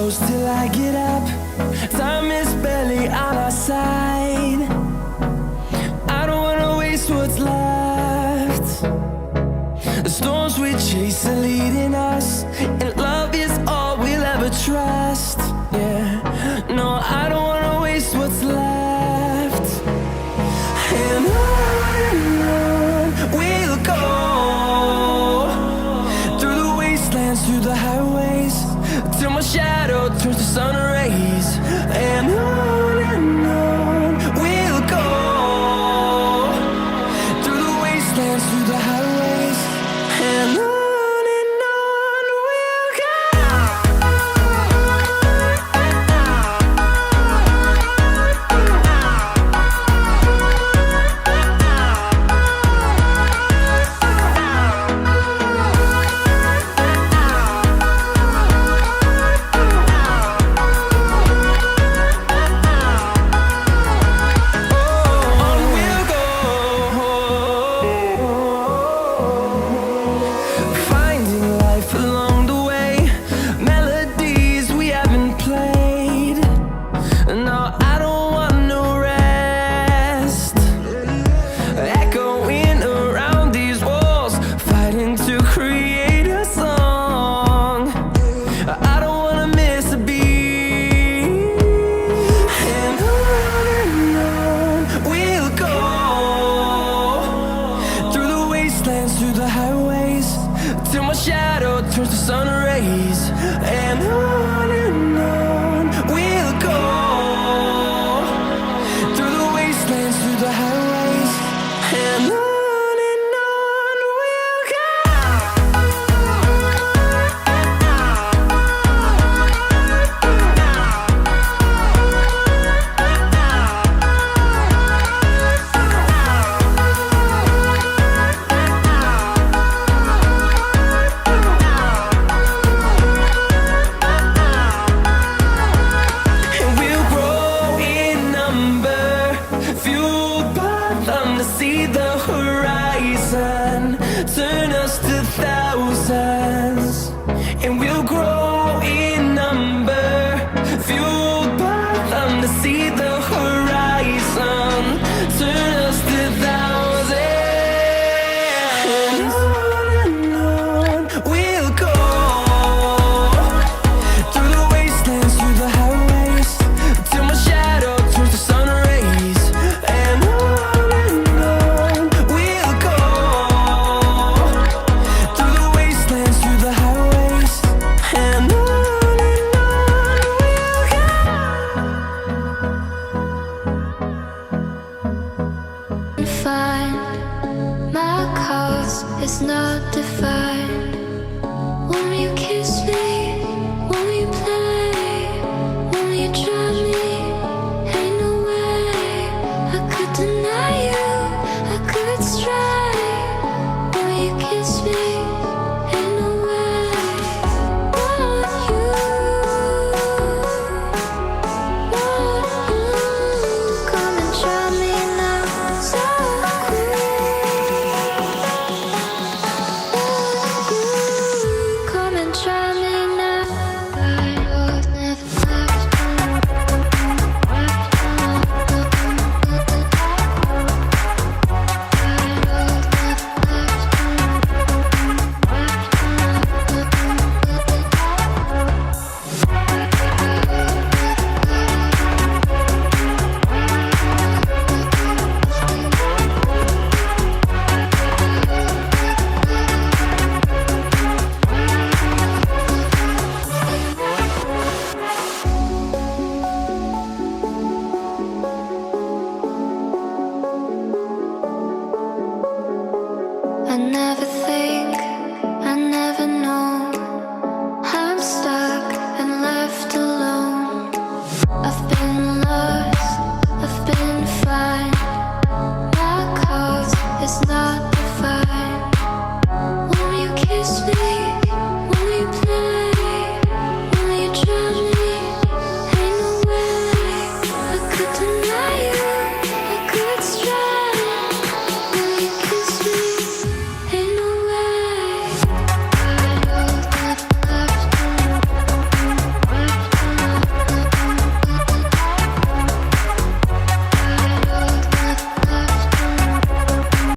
close till I get up. Time is barely on our side. I don't wanna waste what's left. The storms we chase are leading us, and love is all we'll ever trust. Yeah, no, I don't wanna waste what's left. And on we'll go, through the wastelands, through the highways, till my shadow turns to sun rays. And on we'll go, through the wastelands, through the highways, and on. Through the highways, till my shadow turns to sun rays. And on we'll go, through the wastelands, through the highways, and on. Turn us to thousands, and we'll grow in number, fueled by them to see the horizon. Turn us to thousands, and on we'll go, through the wastelands, through the highways, till my shadow turns to sun rays. And on we'll go, through the wastelands, through the highways, and on we'll go. Find my cause is not defined. Won't you kiss me? Won't you play? Won't you try me? Ain't no way I could deny you. I could stray. Won't you kiss me? Ain't no way. Want you. Come and try me now. So come and try me now. I was never left. I never think, I never know. I'm stuck and left alone. I've been lost, I've been fine. My cause is not defined.